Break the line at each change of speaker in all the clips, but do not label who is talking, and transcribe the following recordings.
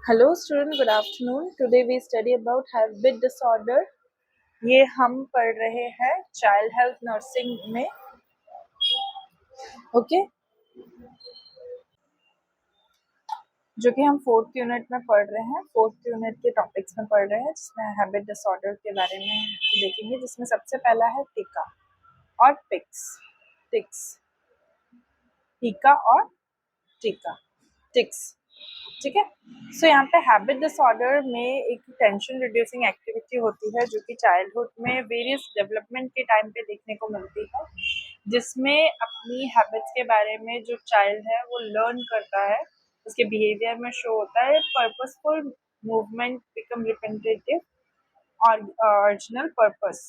Hello student, good afternoon. Today we study about habit disorder. ये हम पढ़ रहे हैं चाइल्ड हेल्थ नर्सिंग में. ओके, जो कि हम 4th यूनिट में पढ़ रहे हैं. 4th यूनिट के टॉपिक्स में पढ़ रहे हैं जिसमें हैबिट डिसऑर्डर के बारे में देखेंगे, जिसमें सबसे पहला है टीका और टिक्स. टिक्स, टीका और टीका, टिक्स. ठीक है. सो यहाँ पे हैबिट डिसऑर्डर में एक टेंशन रिड्यूसिंग एक्टिविटी होती है जो कि चाइल्डहुड में वेरियस डेवलपमेंट के टाइम पे देखने को मिलती है, जिसमें अपनी हैबिट्स के बारे में जो चाइल्ड है वो लर्न करता है, उसके बिहेवियर में शो होता है. पर्पसफुल मूवमेंट बिकम रिपेटेटिव और ओरिजिनल पर्पस,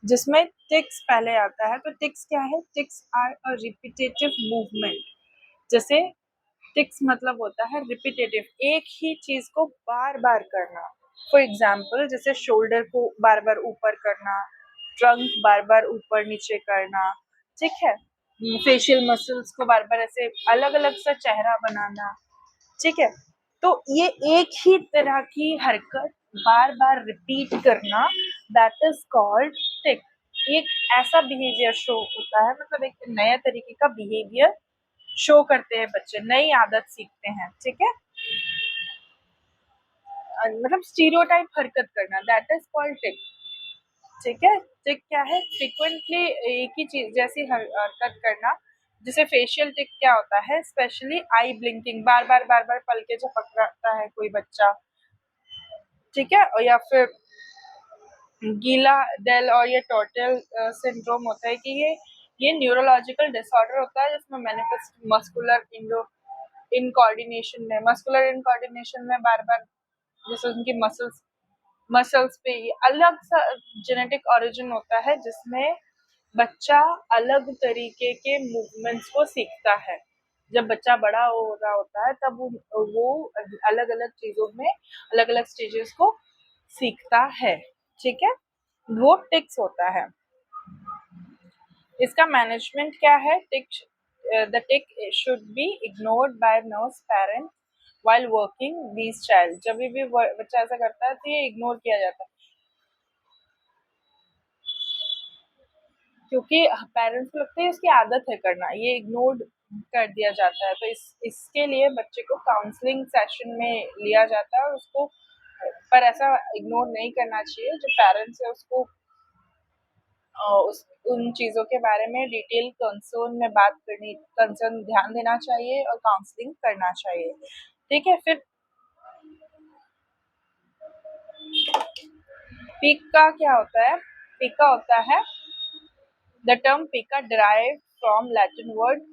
जिसमें टिक्स पहले आता है. तो टिक्स क्या है? Tics are a repetitive movement. जैसे टिक्स मतलब होता है रिपीटेटिव, एक ही चीज को बार बार करना. फॉर एग्जाम्पल, जैसे शोल्डर को बार बार ऊपर करना, ट्रंक बार बार ऊपर नीचे करना. ठीक है. फेशियल मसल्स को बार बार ऐसे अलग अलग सा चेहरा बनाना. ठीक है. तो ये एक ही तरह की हरकत बार बार रिपीट करना, दैट इज कॉल्ड टिक. एक ऐसा बिहेवियर शो होता है, मतलब एक नया तरीके का बिहेवियर शो करते हैं बच्चे, नई आदत सीखते हैं. ठीक है. मतलब स्टीरियोटाइप हरकत करना, दैट इज कॉल्ड टिक. ठीक है. टिक क्या है? फ्रिक्वेंटली एक ही चीज जैसी हरकत करना. जैसे फेशियल टिक क्या होता है? स्पेशली आई ब्लिंकिंग, बार बार पलके झपकता है कोई बच्चा. ठीक है. और या फिर गीला डेल और ये टोटल सिंड्रोम होता है कि ये न्यूरोलॉजिकल डिसऑर्डर होता है जिसमें मैनिफेस्ट मस्कुलर इनकोऑर्डिनेशन में बार बार, जैसे उनकी मसल्स पे अलग सा जेनेटिक ओरिजिन होता है, जिसमें बच्चा अलग तरीके के मूवमेंट्स को सीखता है. जब बच्चा बड़ा हो रहा होता है तब वो अलग अलग चीजों में अलग अलग स्टेजेस को सीखता है. ठीक है. वो टिक्स होता है. इसका मैनेजमेंट क्या है? The tick should be ignored bye nurse parent while working these child. जब भी बच्चा ऐसा करता है तो ये इग्नोर किया जाता है, क्योंकि पेरेंट्स को लगता है इसकी आदत है करना, ये इग्नोर कर दिया जाता है. तो इसके लिए बच्चे को काउंसलिंग सेशन में लिया जाता है और उसको, पर ऐसा इग्नोर नहीं करना चाहिए. जो पेरेंट्स है उसको उन चीजों के बारे में डिटेल कंसर्न ध्यान देना चाहिए और काउंसलिंग करना चाहिए. ठीक है. फिर पिका क्या होता है? पिका होता है, the term Pika derive from Latin word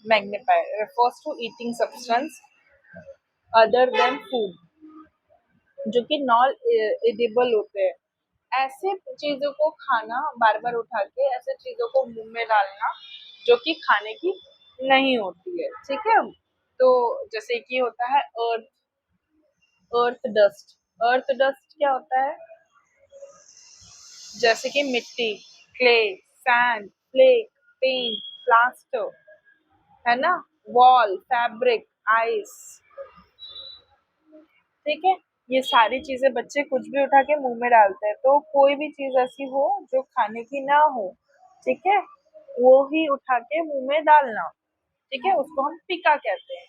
magnify, refers to eating substance other than food, जो कि नॉन एडिबल होते हैं. ऐसे चीजों को खाना, बार बार उठा के ऐसे चीजों को मुंह में डालना जो कि खाने की नहीं होती है. ठीक है. तो जैसे कि होता है अर्थ डस्ट. अर्थ डस्ट क्या होता है? जैसे कि मिट्टी, clay, sand, flake, paint, plaster, है ना, वॉल, फैब्रिक, आइस. ठीक है. ये सारी चीजें बच्चे कुछ भी उठा के मुंह में डालते हैं. तो कोई भी चीज ऐसी हो जो खाने की ना हो, ठीक है, वो ही उठा के मुंह में डालना. ठीक है. उसको हम पिका कहते हैं.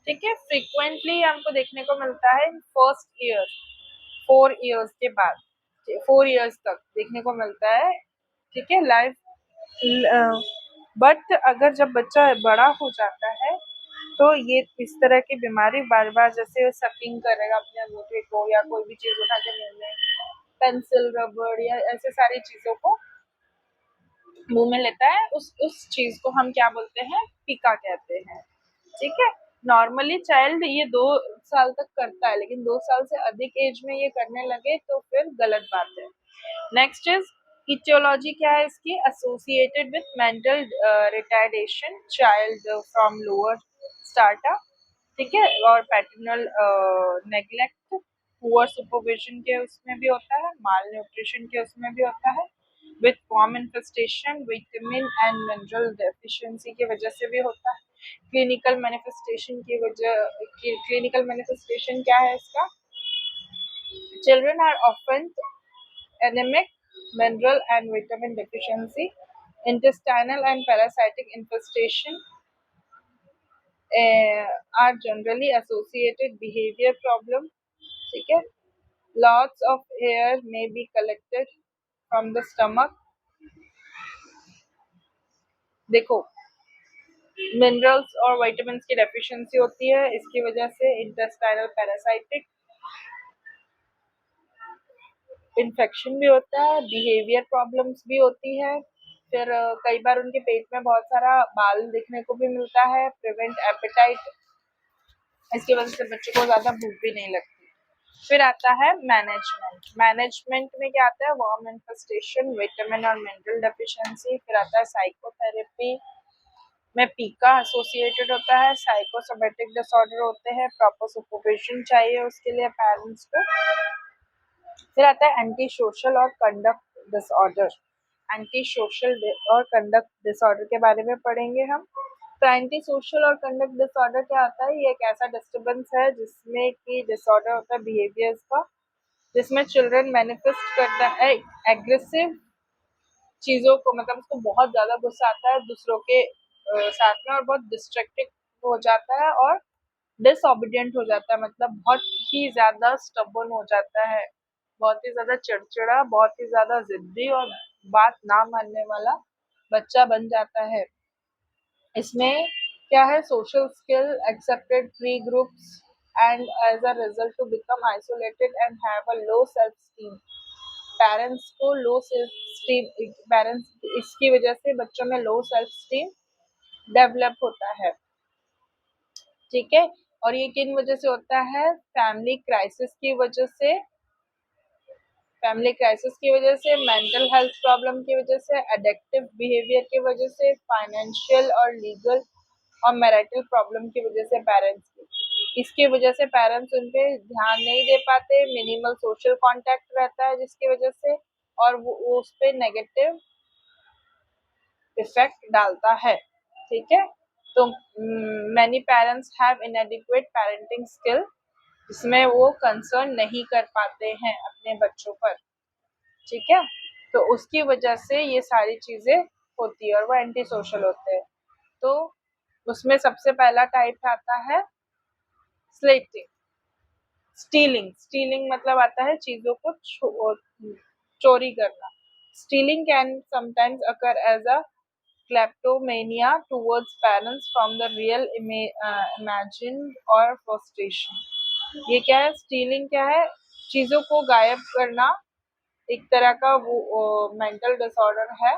ठीक है. फ्रिक्वेंटली हमको देखने को मिलता है फर्स्ट ईयर, 4 इयर्स के बाद, 4 इयर्स तक देखने को मिलता है. ठीक है. लाइफ, बट अगर जब बच्चा बड़ा हो जाता है तो ये इस तरह की बीमारी बार बार, जैसे सकिंग करेगा अपने अंगूठे को या कोई भी चीज उठा के मुंह में, पेंसिल, रबड़ या ऐसे सारी चीजों को मुंह में लेता है, उस चीज को हम क्या बोलते हैं? पिका कहते हैं. ठीक है. नॉर्मली चाइल्ड ये 2 साल तक करता है, लेकिन 2 साल से अधिक एज में ये करने लगे तो फिर गलत बात है. Next is etiology. क्या है इसकी? Associated with mental retardation child from lower strata. ठीक है. और पैटर्नल नेग्लेक्ट, पुअर सुपरविजन के उसमें भी होता है, माल न्यूट्रिशन के उसमें भी होता है, with worm infestation, vitamin and mineral deficiency की वजह से भी होता है. क्लिनिकल मैनिफेस्टेशन की वजह, क्लिनिकल मैनिफेस्टेशन क्या है इसका? Children are often anemic, mineral and vitamin deficiency, intestinal and parasitic infestation are generally associated behavior problem. ठीक है, lots of hair may be collected from the stomach. देखो, मिनरल्स और vitamins की डेफिशिएंसी होती है, इसकी वजह से इंटेस्टाइनल पैरासाइटिक इन्फेक्शन भी होता है, बिहेवियर प्रॉब्लम्स भी होती है, फिर कई बार उनके पेट में बहुत सारा बाल देखने को भी मिलता है, प्रिवेंट एपेटाइट, इसकी वजह से बच्चों को ज्यादा भूख भी नहीं लगती। फिर आता है मैनेजमेंट। मैनेजमेंट में क्या आता है? वर्म इन्फेस्टेशन, विटामिन और मिनरल डेफिशिएंसी। फिर आता है साइकोथेरेपी में पीका एसोसिएटेड होता है, साइकोसोमेटिक डिसऑर्डर होते हैं, प्रॉपर सुपरविजन चाहिए उसके लिए पेरेंट्स को। फिर आता है एंटी सोशल और कंडक्ट डिसऑर्डर। एंटी सोशल और कंडक्ट डिसऑर्डर के बारे में पढ़ेंगे हम। तो एंटी सोशल और कंडक्ट डिसऑर्डर क्या होता है? ये एक ऐसा डिस्टर्बेंस है जिसमें कि डिसऑर्डर होता है बिहेवियर्स का, जिसमें चिल्ड्रन मैनिफेस्ट करता है एग्रेसिव चीजों को, मतलब उसको बहुत ज्यादा गुस्सा आता है दूसरों के साथ में, और बहुत डिस्ट्रैक्टिव हो जाता है और डिसओबीडियंट हो जाता है, मतलब बहुत ही ज्यादा स्टबर्न हो जाता है, बहुत ही ज्यादा चिड़चिड़ा, बहुत ही ज्यादा जिद्दी और बात ना मानने वाला बच्चा बन जाता है। इसमें क्या है? Social skill, accepted free groups and as a result to become isolated and have a low self esteem. Parents को लो सेल्फ स्टीम, पेरेंट्स इसकी वजह से बच्चों में लो सेल्फ स्टीम डेवलप होता है। ठीक है, और ये किन वजह से होता है? फैमिली क्राइसिस की वजह से, फैमिली क्राइसिस की वजह से, मेंटल हेल्थ प्रॉब्लम की वजह से, एडिक्टिव बिहेवियर की वजह से, फाइनेंशियल और लीगल और मैरिटल प्रॉब्लम की वजह से पेरेंट्स की। इसकी वजह से पेरेंट्स उन पे ध्यान नहीं दे पाते, मिनिमल सोशल कांटेक्ट रहता है जिसकी वजह से, और वो उस पे नेगेटिव इफेक्ट डालता है। ठीक है, तो many parents have इनएडिक्वेट parenting skill, जिसमें वो कंसर्न नहीं कर पाते हैं अपने बच्चों पर। ठीक है, तो उसकी वजह से ये सारी चीजें होती है और वो एंटी सोशल होते हैं। तो उसमें सबसे पहला टाइप आता है स्लेटिंग, स्टीलिंग। स्टीलिंग मतलब आता है चीजों को चोरी करना। Stealing can sometimes occur as a kleptomania towards parents from the real imagined or frustration। ये क्या है? स्टीलिंग क्या है? चीजों को गायब करना, एक तरह का वो मेंटल डिसऑर्डर है।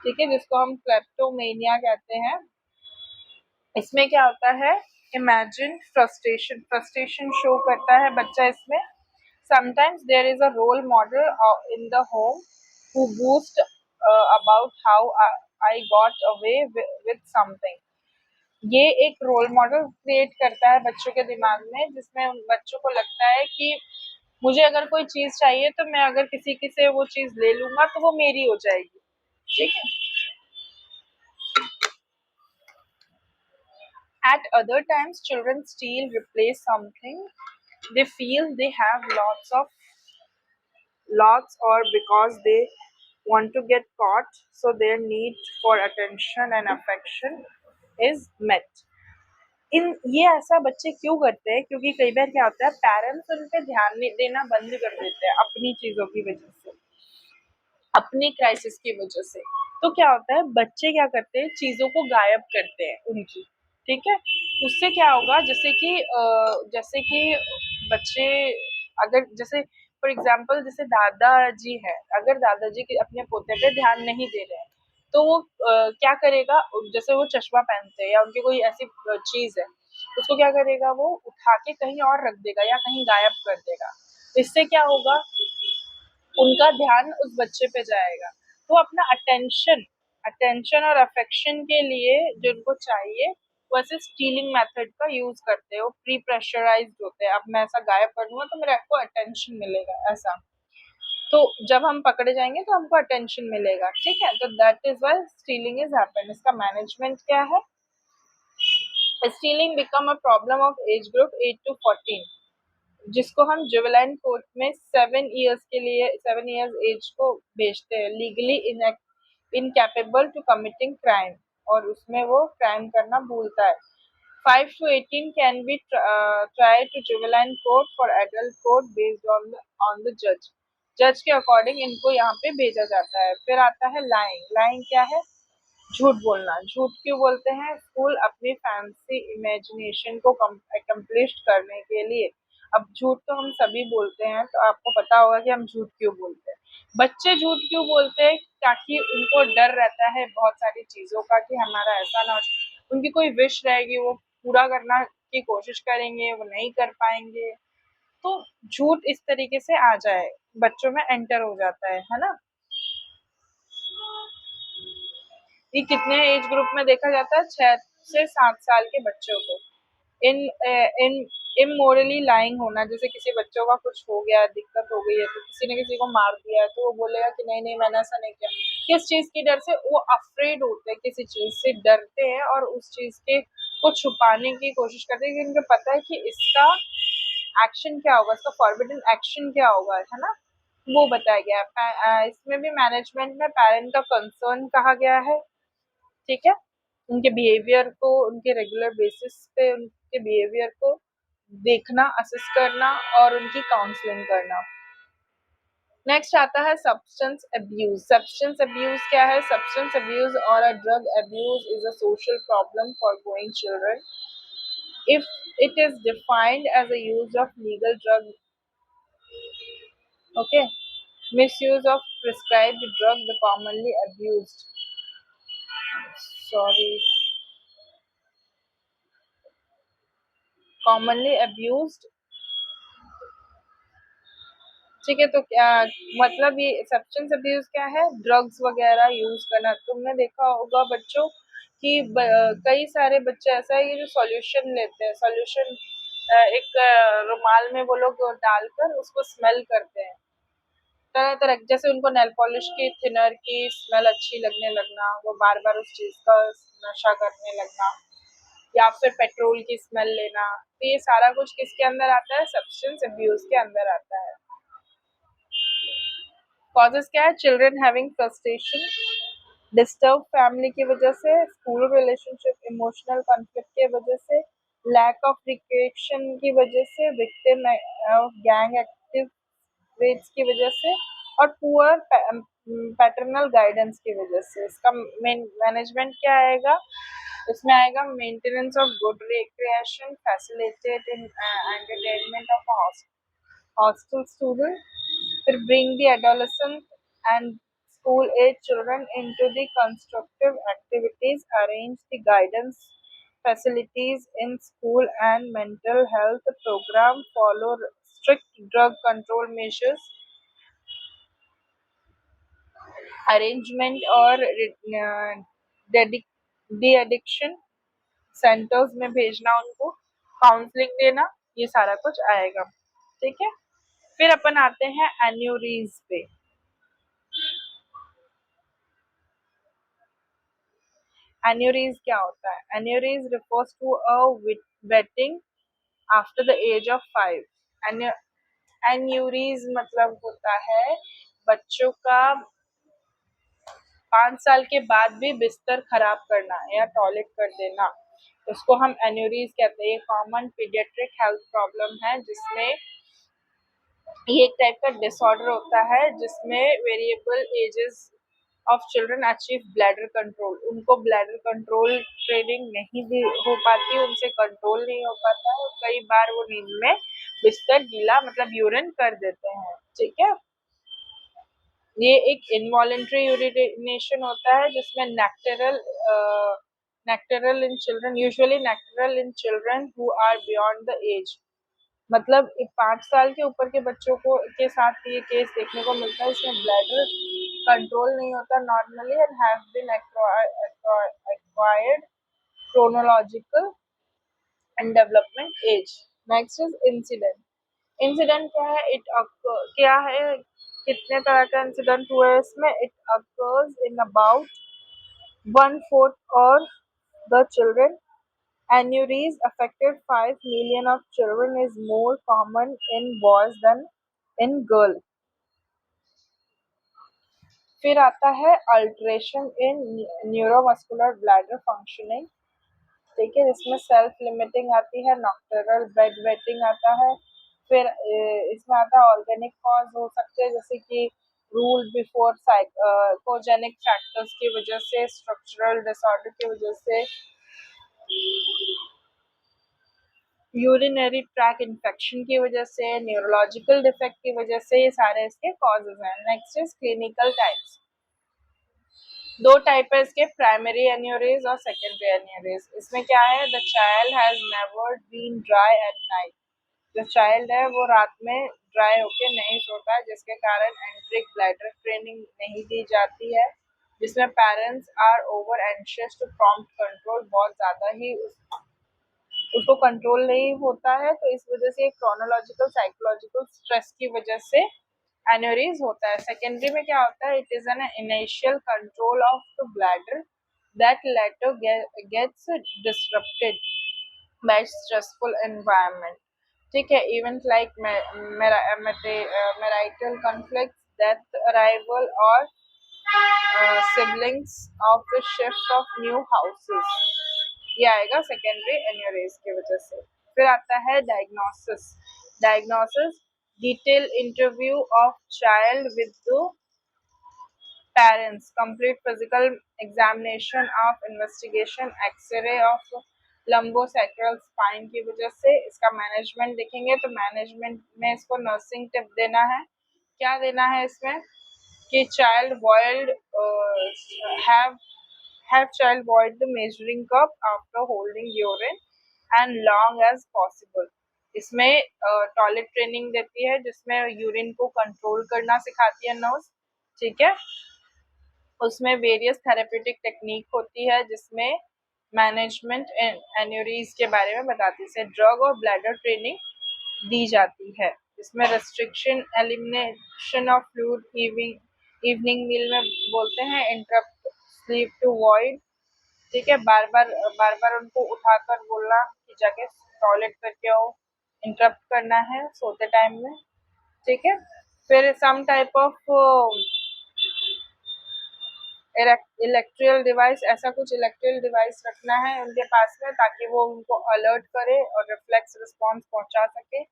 ठीक है, जिसको हम क्लेप्टोमेनिया कहते हैं। इसमें क्या होता है? इमेजिन फ्रस्ट्रेशन, फ्रस्ट्रेशन शो करता है बच्चा इसमें। Sometimes there is a role model in the home who boast about how I got away with something। ये एक रोल मॉडल क्रिएट करता है बच्चों के दिमाग में, जिसमें उन बच्चों को लगता है कि मुझे अगर कोई चीज चाहिए तो मैं अगर किसी की से वो चीज ले लूंगा तो वो मेरी हो जाएगी। ठीक है, at other times children steal, replace something they feel they have lots or because they want to get caught, so their need for attention and affection is met। इन ये ऐसा बच्चे क्यों करते हैं? क्योंकि कई बार क्या होता है, पेरेंट्स उन पे ध्यान नहीं देना बंद कर देते हैं अपनी चीजों की वजह से, अपनी क्राइसिस की वजह से। तो क्या होता है, बच्चे क्या करते हैं, चीजों को गायब करते हैं उनकी। ठीक है, उससे क्या होगा, जैसे कि बच्चे अगर जैसे फॉर एग्जाम्पल जैसे दादाजी है, अगर दादाजी के अपने पोते पे ध्यान नहीं दे रहे हैं तो वो क्या करेगा, जैसे वो चश्मा पहनते हैं या उनकी कोई ऐसी चीज है, उसको क्या करेगा, वो उठा के कहीं और रख देगा या कहीं गायब कर देगा। इससे क्या होगा, उनका ध्यान उस बच्चे पे जाएगा, तो अपना अटेंशन अटेंशन और अफेक्शन के लिए जो उनको चाहिए वैसे स्टीलिंग मेथड का यूज करते हैं। वो प्री प्रेशराइज्ड होते हैं, अब मैं ऐसा गायब कर दूंगा तो मेरे को अटेंशन मिलेगा ऐसा, तो जब हम पकड़े जाएंगे तो हमको अटेंशन मिलेगा। ठीक है, तो that is why stealing is happen. इसका मैनेजमेंट क्या है? Stealing become a problem of age group 8 to 14, जिसको हम जुवेनाइल कोर्ट में 7 इयर्स के लिए 7 इयर्स एज को भेजते हैं, legally incapable to committing crime, और उसमें वो क्राइम करना भूलता है। 5 to 18 can be tried to juvenile court for adult court based on the जज के अकॉर्डिंग इनको यहाँ पे भेजा जाता है। फिर आता है लाइंग। लाइंग क्या है? झूठ बोलना। झूठ क्यों बोलते हैं? स्कूल अपनी फैंसी इमेजिनेशन को अकम्प्लिश करने के लिए। अब झूठ तो हम सभी बोलते हैं, तो आपको पता होगा कि हम झूठ क्यों बोलते हैं। बच्चे झूठ क्यों बोलते हैं? ताकि उनको डर रहता है बहुत सारी चीजों का कि हमारा ऐसा ना हो जाए। उनकी कोई विश रहेगी, वो पूरा करना की कोशिश करेंगे, वो नहीं कर पाएंगे, तो झूठ इस तरीके से आ जाए, बच्चों में एंटर हो जाता है ना। ये कितने एज ग्रुप में देखा जाता है? 6 से 7 साल के बच्चों को। इन इन इमोरली लाइंग होना, जैसे किसी बच्चों का कुछ हो गया, दिक्कत हो गई है, तो किसी ने किसी को मार दिया है, तो वो बोलेगा कि नहीं नहीं मैंने ऐसा नहीं किया। किस चीज की डर से? वो अफ्रेड होते हैं, किसी चीज से डरते हैं और उस चीज के को छुपाने की कोशिश करते हैं, क्योंकि उनको पता है कि इसका एक्शन क्या होगा, इसका फॉरबिडन एक्शन क्या होगा, है ना। वो बताया गया है। इसमें भी मैनेजमेंट में पेरेंट का कंसर्न कहा गया है, ठीक है। उनके बिहेवियर को, उनके रेगुलर बेसिस पे उनके बिहेवियर को देखना, असेस करना और उनकी काउंसलिंग करना। नेक्स्ट आता है सब्सटेंस अब्यूज। सब्सटेंस अब्यूज क्या है? सब्सटेंस अब्यूज और a drug abuse is a social problem for growing children if it is defined as a use of legal drug, okay, misuse of prescribed drug, the commonly abused, sorry, commonly abused, ठीक है। तो क्या मतलब, ये substance abuse क्या है? Drugs वगैरह use करना। तुमने देखा होगा बच्चों कि कई सारे बच्चे ऐसा है कि जो सॉल्यूशन लेते हैं, सॉल्यूशन एक रुमाल में वो लोग डालकर उसको स्मेल करते हैं तरह तरह, जैसे उनको नेल पॉलिश की थिनर की स्मेल अच्छी लगने लगना, वो बार बार उस चीज का नशा करने लगना, या फिर पेट्रोल की स्मेल लेना। तो ये सारा कुछ किसके अंदर आता है? सब्सटेंस अब्यूज के अंदर आता है। कॉजेस क्या है? Children having frustration, disturb family की वजह से, स्कूल रिलेशनशिप, इमोशनल कॉन्फ्लिक्ट की वजह से, लैक ऑफ रिक्रिएशन की वजह से, विक्टिम ऑफ गैंग एक्टिविटीज की वजह से, और पुअर पैटर्नल गाइडेंस की वजह से। इसका मैनेजमेंट क्या आएगा? इसमें आएगा maintenance of good recreation, facilitate in entertainment of hostel student, फिर bring the adolescent and school age children into the constructive activities, arrange the guidance facilities in school and mental health program, follow strict drug control measures, arrangement और de addiction centres में भेजना उनको, counselling देना, ये सारा कुछ आएगा, ठीक है। फिर अपन आते हैं एन्यूरीज पे। एन्यूरीज क्या होता है? Enuresis refers to a wetting after the age of 5। Enuresis मतलब होता है बच्चों का 5 साल के बाद भी बिस्तर खराब करना या टॉयलेट कर देना, उसको हम एन्यूरीज कहते हैं। ये कॉमन पीडियाट्रिक हेल्थ प्रॉब्लम है, जिसमें ये एक टाइप का डिसऑर्डर होता है जिसमें variable ages of children achieve bladder control. उनको ब्लैडर कंट्रोल ट्रेनिंग नहीं हो पाती, उनसे कंट्रोल नहीं हो पाता है, कई बार वो नींद में बिस्तर गीला मतलब यूरिन कर देते हैं, ठीक है। ये एक इनवॉलेंट्री यूरिनेशन होता है जिसमें nocturnal in children, usually nocturnal in children who are beyond the age, मतलब 5 साल के ऊपर के बच्चों को के साथ ये केस देखने को मिलता है। इसमें ब्लैडर कंट्रोल नहीं होता normally and have been acquired chronological and development age. Next is incident. Incident क्या है? क्या है, कितने तरह का इंसिडेंट हुआ है इसमें? इट अकर्स इन अबाउट 1/4 और the children, Aneurism affected 5 million of children is more common in boys than in girls. फिर आता है अल्ट्रेशन इन न्यूरोमस्कुलर ब्लैडर फंक्शनिंग, ठीक है, जिसमें सेल्फ लिमिटिंग आती है, नॉक्टर्नल बेड वेटिंग आता है, फिर इसमें आता है ऑर्गेनिक कॉज हो सकते हैं जैसे कि रूल बिफोर कोजेनिक फैक्टर्स की वजह से, स्ट्रक्चरल डिसऑर्डर की वजह से, यूरिनरी ट्रैक इन्फेक्शन की वजह से, न्यूरोलॉजिकल डिफेक्ट की वजह से, ये सारे इसके कॉजेज हैं। Next is clinical types. दो टाइप है इसके, प्राइमरी एन्यूरिज्म और सेकेंडरी एन्यूरिज्म। इसमें क्या है, the child has never been dry at night. जो चाइल्ड है वो रात में ड्राई होके नहीं सोता है, जिसके कारण एंट्रिक ब्लैडर ट्रेनिंग नहीं दी जाती है, जिसमें parents are over anxious to prompt control, बहुत ज्यादा ही उसको कंट्रोल नहीं होता है, तो इस वजह से क्रोनोलॉजिकल साइकोलॉजिकल स्ट्रेस की वजह से एन्यूरिज्म होता है। सेकेंडरी में क्या होता है, it is an initial control of the bladder that later gets disrupted by stressful environment, ठीक है, event like marital conflict, death, arrival और siblings of the shift of new houses, ये आएगा सेकेंडरी एन्यूरिज्म की वजह से। फिर आता है diagnosis. Diagnosis, detail interview of child with the parents, complete physical examination of investigation, x-ray of lumbosacral spine की वजह से। इसका मैनेजमेंट देखेंगे तो मैनेजमेंट में इसको नर्सिंग टिप देना है। क्या देना है इसमें कि child boiled have child avoid the measuring cup after holding urine and long as possible। इसमें टॉयलेट ट्रेनिंग देती है जिसमें यूरिन को कंट्रोल करना सिखाती है नर्स, ठीक है। उसमें वेरियस थेरेप्यूटिक टेक्निक होती है जिसमें मैनेजमेंट एन्यूरीज के बारे में बताती है, ड्रग और ब्लैडर ट्रेनिंग दी जाती है। इसमें restriction, elimination of fluid, evening meal में बोलते हैं, इंटरप्ट स्लीप टू वॉइड, ठीक है, बार बार उनको उठाकर बोलना कि जाके टॉयलेट करके आओ, इंटरप्ट करना है सोते टाइम में, ठीक है। फिर some type of electrical device, ऐसा कुछ इलेक्ट्रिकल डिवाइस रखना है उनके पास में ताकि वो उनको अलर्ट करे और रिफ्लेक्स रिस्पॉन्स पहुंचा सके।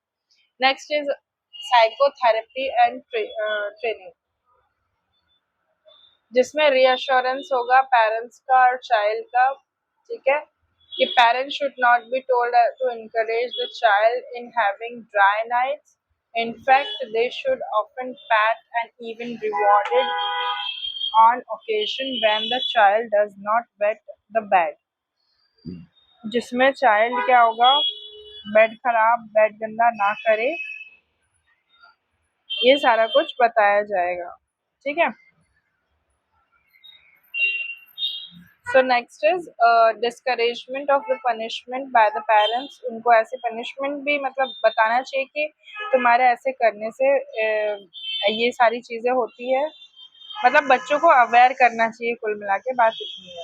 Next is psychotherapy and training, जिसमें रीअश्योरेंस होगा पेरेंट्स का और चाइल्ड का, ठीक है, कि parents should not be told to encourage the child in having dry nights. In fact, they should often pat and even rewarded on occasion when the child does not wet the bed। जिसमें child क्या होगा, bed खराब, bed गंदा ना करे, ये सारा कुछ बताया जाएगा, ठीक है। So next is discouragement of the punishment by the parents. उनको ऐसे पनिशमेंट भी मतलब बताना चाहिए कि तुम्हारे ऐसे करने से ये सारी चीजें होती है, मतलब बच्चों को अवेयर करना चाहिए, कुल मिला के बात इतनी है,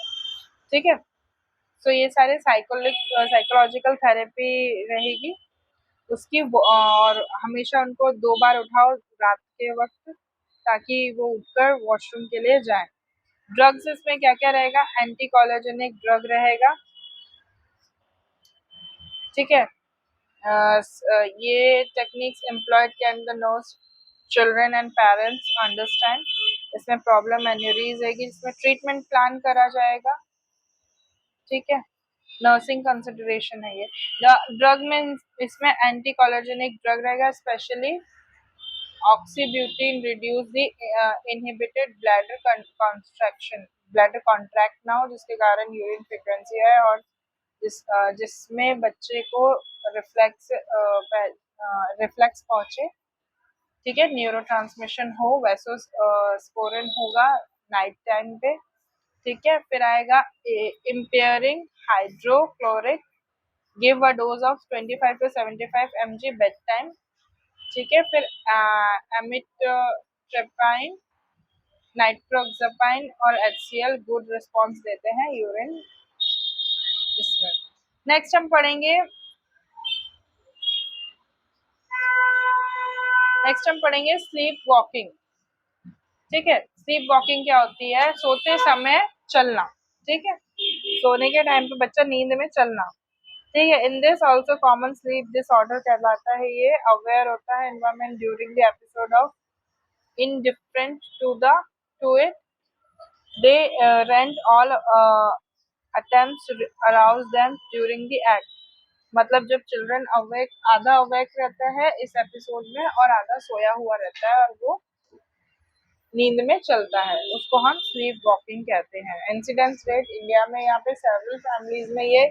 ठीक है। सो ये सारे साइकोलॉजिकल थेरेपी रहेगी उसकी, और हमेशा उनको 2 बार उठाओ रात के वक्त ताकि वो उठकर वॉशरूम के लिए जाएं। ड्रग्स इसमें क्या क्या रहेगा, एंटी कोलेजेनिक ड्रग रहेगा, ठीक है। ये techniques employed can the nose children and parents understand. इसमें प्रॉब्लम एन्यूरीज रहेगी जिसमें ट्रीटमेंट प्लान करा जाएगा, ठीक है। नर्सिंग कंसिडरेशन है ये। ड्रग में इसमें एंटी कोलेजेनिक ड्रग रहेगा, specially oxybutynin reduce the inhibited bladder construction, bladder contract ना हो जिसके कारण यूरिन फ्रीक्वेंसी है, और जिसमें बच्चे को रिफ्लेक्स पहुंचे, ठीक है, न्यूरोट्रांसमिशन हो, वैसोस्पोरिन होगा नाइट टाइम पे, ठीक है। फिर आएगा imipramine hydrochloric, give a dose of 25 to 75 mg bed time, ठीक है। फिर एमिट्रिपाइन, नाइट्रोक्सापाइन और HCl गुड रिस्पॉन्स देते हैं यूरिन इसमें। नेक्स्ट हम पढ़ेंगे स्लीप वॉकिंग। ठीक है, स्लीप वॉकिंग क्या होती है? सोते समय चलना। ठीक है, सोने के टाइम पे बच्चा नींद में चलना। ठीक है, in this also common sleep disorder कहलाता है ये। अवेयर होता है environment during the episode of indifferent to it. They rent all attempts to arouse them during the act. मतलब जब चिल्ड्रन अवेक, आधा अवेक रहता है इस एपिसोड में और आधा सोया हुआ रहता है और वो नींद में चलता है, उसको हम स्लीप वॉकिंग कहते हैं। इंसिडेंस रेट इंडिया में यहाँ पे सेवरल फैमिलीज में ये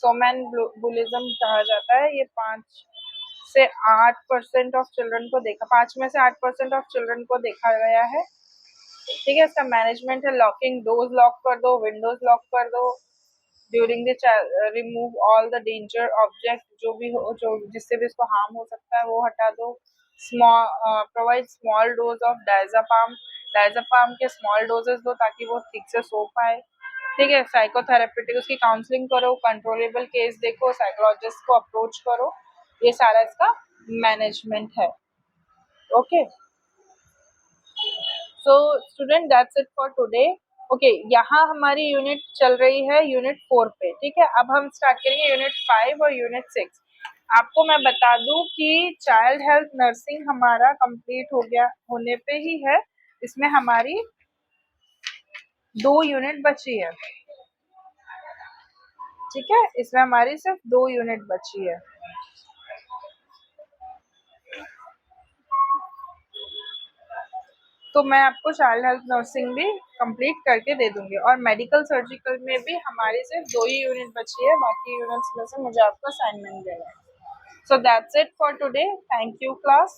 सोमैनबुलिज्म कहा जाता है। ये 5 से 8% ऑफ चिल्ड्रन को देखा, 5 में से 8% ऑफ चिल्ड्रन को देखा गया है। ठीक है, इसका मैनेजमेंट है लॉकिंग, डोर्स लॉक कर दो, विंडोज लॉक कर दो, during the remove all the danger object, जो भी हो, जो जिससे भी इसको हार्म हो सकता है वो हटा दो। Small provide small dose of डायजापाम के स्मॉल डोजेस दो ताकि वो ठीक से सो पाए। ठीक है, साइकोथेरेपेटिक उसकी काउंसलिंग करो, कंट्रोलेबल केस देखो, साइकोलॉजिस्ट को अप्रोच करो, ये सारा इसका मैनेजमेंट है। Okay, so student that's it for today. Okay, यहाँ हमारी यूनिट चल रही है यूनिट 4 पे। ठीक है, अब हम स्टार्ट करेंगे यूनिट 5 और यूनिट 6। आपको मैं बता दूं कि चाइल्ड हेल्थ नर्सिंग हमारा कंप्लीट हो गया, होने पे ही है। इसमें हमारी 2 यूनिट बची है। ठीक है, इसमें हमारी सिर्फ 2 यूनिट बची है। तो मैं आपको चाइल्ड हेल्थ नर्सिंग भी कंप्लीट करके दे दूंगी और मेडिकल सर्जिकल में भी हमारी सिर्फ 2 ही यूनिट बची है, बाकी यूनिट्स में से मुझे आपको असाइनमेंट देना है। So that's it for today. Thank you class,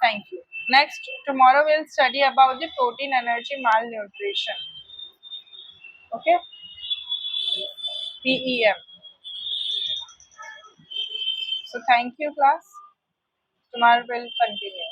thank you. Next tomorrow we'll study about the protein energy malnutrition. Okay, PEM. So thank you class, tomorrow we'll continue.